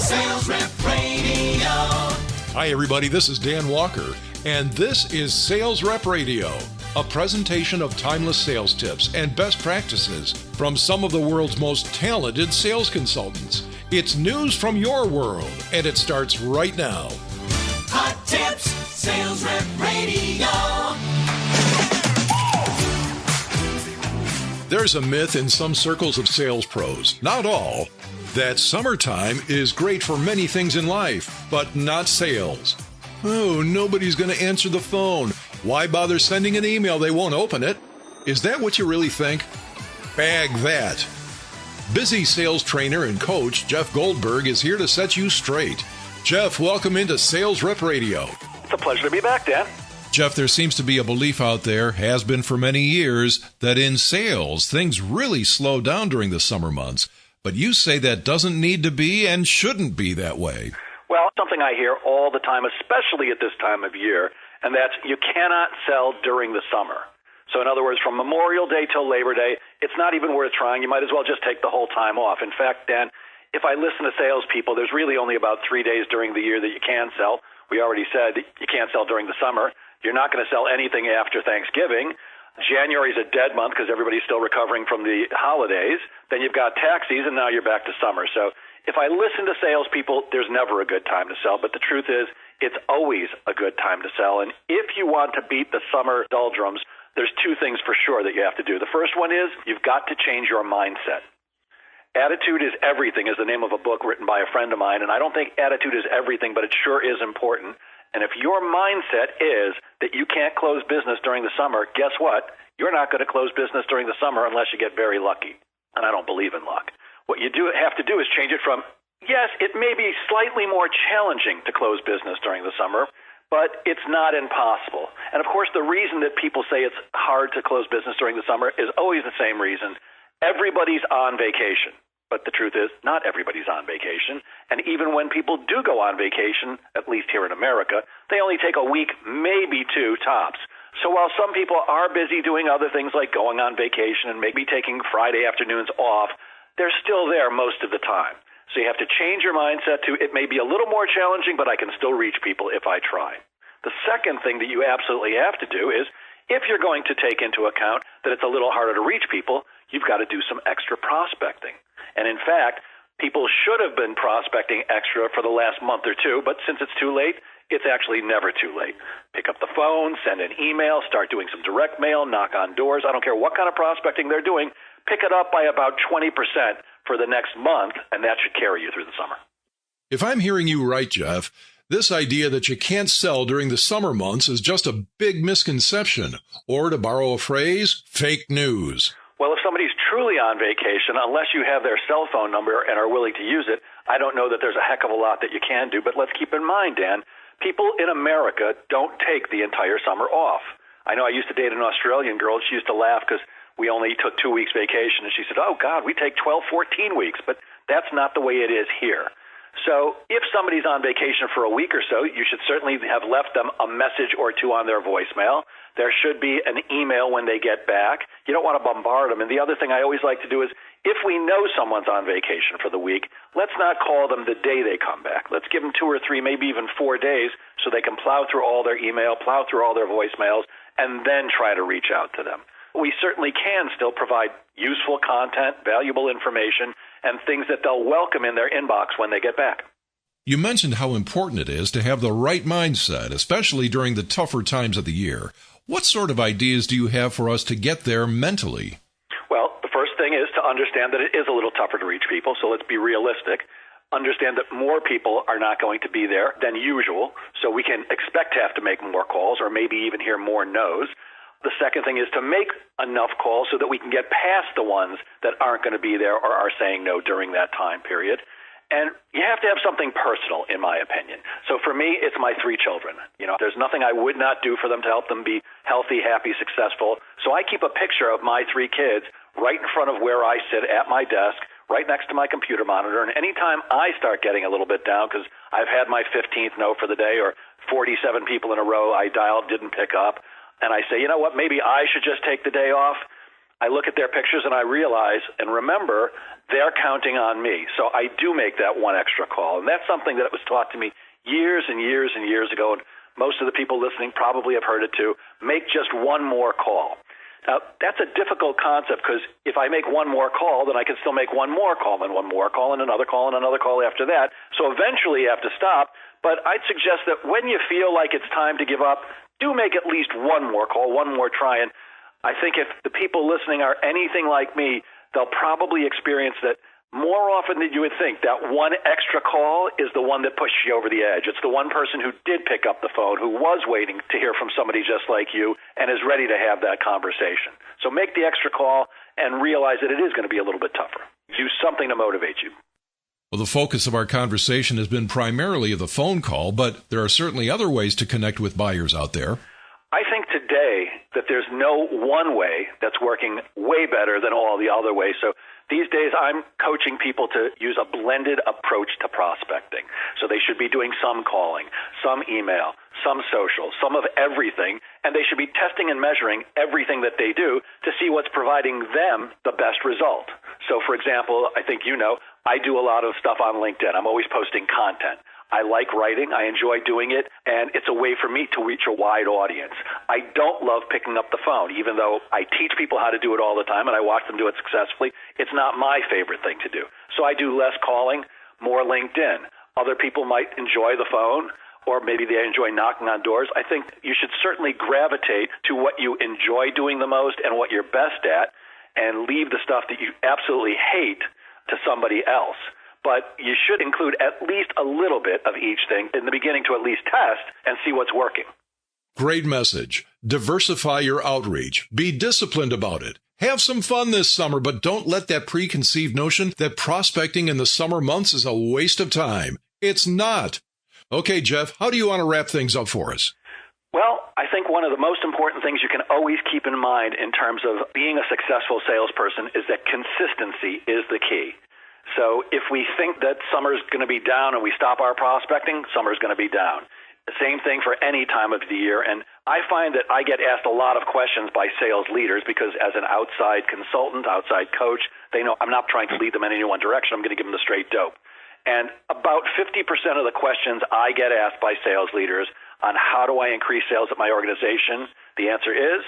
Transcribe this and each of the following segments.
Sales Rep Radio. Hi, everybody. This is Dan Walker, and this is Sales Rep Radio, a presentation of timeless sales tips and best practices from some of the world's most talented sales consultants. It's news from your world, and it starts right now. Hot tips, Sales Rep Radio. There's a myth in some circles of sales pros, not all, that summertime is great for many things in life, but not sales. Oh, nobody's going to answer the phone. Why bother sending an email? They won't open it. Is that what you really think? Bag that. Busy sales trainer and coach Jeff Goldberg is here to set you straight. Jeff, welcome into Sales Rep Radio. It's a pleasure to be back, Dan. Jeff, there seems to be a belief out there, has been for many years, that in sales, things really slow down during the summer months. But you say that doesn't need to be and shouldn't be that way. Well, something I hear all the time, especially at this time of year, and that's you cannot sell during the summer. So in other words, from Memorial Day till Labor Day, it's not even worth trying. You might as well just take the whole time off. In fact, Dan, if I listen to salespeople, there's really only about 3 days during the year that you can sell. We already said you can't sell during the summer. You're not going to sell anything after Thanksgiving. January is a dead month because everybody's still recovering from the holidays. Then you've got tax season, now you're back to summer. So if I listen to salespeople, there's never a good time to sell. But the truth is, it's always a good time to sell. And if you want to beat the summer doldrums, there's two things for sure that you have to do. The first one is you've got to change your mindset. Attitude is everything is the name of a book written by a friend of mine. And I don't think attitude is everything, but it sure is important. And if your mindset is that you can't close business during the summer, guess what? You're not going to close business during the summer unless you get very lucky. And I don't believe in luck. What you have to do is change it from, yes, it may be slightly more challenging to close business during the summer, but it's not impossible. And of course, the reason that people say it's hard to close business during the summer is always the same reason. Everybody's on vacation. But the truth is, not everybody's on vacation. And even when people do go on vacation, at least here in America, they only take a week, maybe two tops. So while some people are busy doing other things like going on vacation and maybe taking Friday afternoons off, they're still there most of the time. So you have to change your mindset to it may be a little more challenging, but I can still reach people if I try. The second thing that you absolutely have to do is if you're going to take into account that it's a little harder to reach people, you've got to do some extra prospecting. And in fact, people should have been prospecting extra for the last month or two, but since it's too late, it's actually never too late. Pick up the phone, send an email, start doing some direct mail, knock on doors. I don't care what kind of prospecting they're doing. Pick it up by about 20% for the next month, and that should carry you through the summer. If I'm hearing you right, Jeff, this idea that you can't sell during the summer months is just a big misconception, or to borrow a phrase, fake news. Well, if somebody's truly on vacation, unless you have their cell phone number and are willing to use it, I don't know that there's a heck of a lot that you can do. But let's keep in mind, Dan, people in America don't take the entire summer off. I know I used to date an Australian girl. She used to laugh because we only took 2 weeks vacation. And she said, oh, God, we take 12, 14 weeks. But that's not the way it is here. So if somebody's on vacation for a week or so, you should certainly have left them a message or two on their voicemail. There should be an email when they get back. You don't want to bombard them. And the other thing I always like to do is if we know someone's on vacation for the week, let's not call them the day they come back. Let's give them 2 or 3, maybe even 4 days so they can plow through all their email, plow through all their voicemails, and then try to reach out to them. We certainly can still provide useful content, valuable information, and things that they'll welcome in their inbox when they get back. You mentioned how important it is to have the right mindset, especially during the tougher times of the year. What sort of ideas do you have for us to get there mentally? Well, the first thing is to understand that it is a little tougher to reach people, so let's be realistic. Understand that more people are not going to be there than usual, so we can expect to have to make more calls or maybe even hear more no's. The second thing is to make enough calls so that we can get past the ones that aren't going to be there or are saying no during that time period. And you have to have something personal, in my opinion. So for me, it's my 3 children. There's nothing I would not do for them to help them be healthy, happy, successful. So I keep a picture of my 3 kids right in front of where I sit at my desk, right next to my computer monitor. And anytime I start getting a little bit down because I've had my 15th no for the day or 47 people in a row I dialed didn't pick up, and I say, you know what, maybe I should just take the day off, I look at their pictures and I realize and remember they're counting on me. So I do make that one extra call. And that's something that was taught to me years and years and years ago. And most of the people listening probably have heard it too. Make just one more call. Now, that's a difficult concept because if I make one more call, then I can still make one more call and one more call and another call and another call after that. So eventually you have to stop. But I'd suggest that when you feel like it's time to give up, do make at least one more call, one more try. And I think if the people listening are anything like me, they'll probably experience that more often than you would think. That one extra call is the one that pushes you over the edge. It's the one person who did pick up the phone, who was waiting to hear from somebody just like you and is ready to have that conversation. So make the extra call and realize that it is going to be a little bit tougher. Do something to motivate you. Well, the focus of our conversation has been primarily the phone call, but there are certainly other ways to connect with buyers out there. I think today that there's no one way that's working way better than all the other ways. So these days I'm coaching people to use a blended approach to prospecting. So they should be doing some calling, some email, some social, some of everything, and they should be testing and measuring everything that they do to see what's providing them the best result. So, for example, I think you know, I do a lot of stuff on LinkedIn. I'm always posting content. I like writing. I enjoy doing it, and it's a way for me to reach a wide audience. I don't love picking up the phone, even though I teach people how to do it all the time, and I watch them do it successfully. It's not my favorite thing to do. So I do less calling, more LinkedIn. Other people might enjoy the phone, or maybe they enjoy knocking on doors. I think you should certainly gravitate to what you enjoy doing the most and what you're best at, and leave the stuff that you absolutely hate to somebody else. But you should include at least a little bit of each thing in the beginning to at least test and see what's working. Great message. Diversify your outreach. Be disciplined about it. Have some fun this summer, but don't let that preconceived notion that prospecting in the summer months is a waste of time. It's not. Okay, Jeff, how do you want to wrap things up for us? Well, I think one of the most important things you can always keep in mind in terms of being a successful salesperson is that consistency is the key. So if we think that summer's going to be down and we stop our prospecting, summer's going to be down. The same thing for any time of the year. And I find that I get asked a lot of questions by sales leaders because as an outside consultant, outside coach, they know I'm not trying to lead them in any one direction. I'm going to give them the straight dope. And about 50% of the questions I get asked by sales leaders on how do I increase sales at my organization, the answer is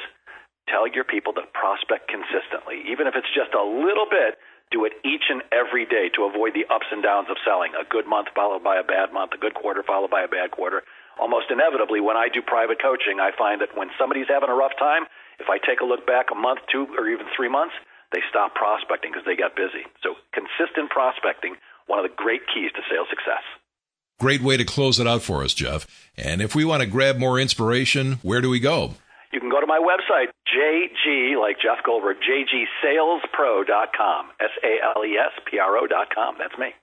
tell your people to prospect consistently. Even if it's just a little bit, do it each and every day to avoid the ups and downs of selling. A good month followed by a bad month, a good quarter followed by a bad quarter. Almost inevitably, when I do private coaching, I find that when somebody's having a rough time, if I take a look back a month, 2, or even 3 months, they stop prospecting because they got busy. So consistent prospecting, one of the great keys to sales success. Great way to close it out for us, Jeff. And if we want to grab more inspiration, where do we go? You can go to my website, JG, like Jeff Goldberg, JGSalesPro.com, SalesPro.com. That's me.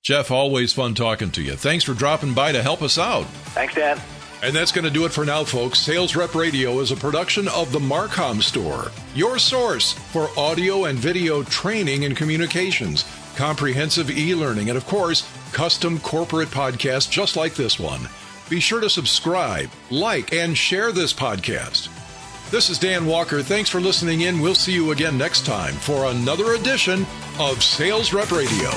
Jeff, always fun talking to you. Thanks for dropping by to help us out. Thanks, Dan. And that's going to do it for now, folks. Sales Rep Radio is a production of the Marcom Store, your source for audio and video training and communications, comprehensive e-learning, and, of course, custom corporate podcasts just like this one. Be sure to subscribe, like, and share this podcast. This is Dan Walker. Thanks for listening in. We'll see you again next time for another edition of Sales Rep Radio.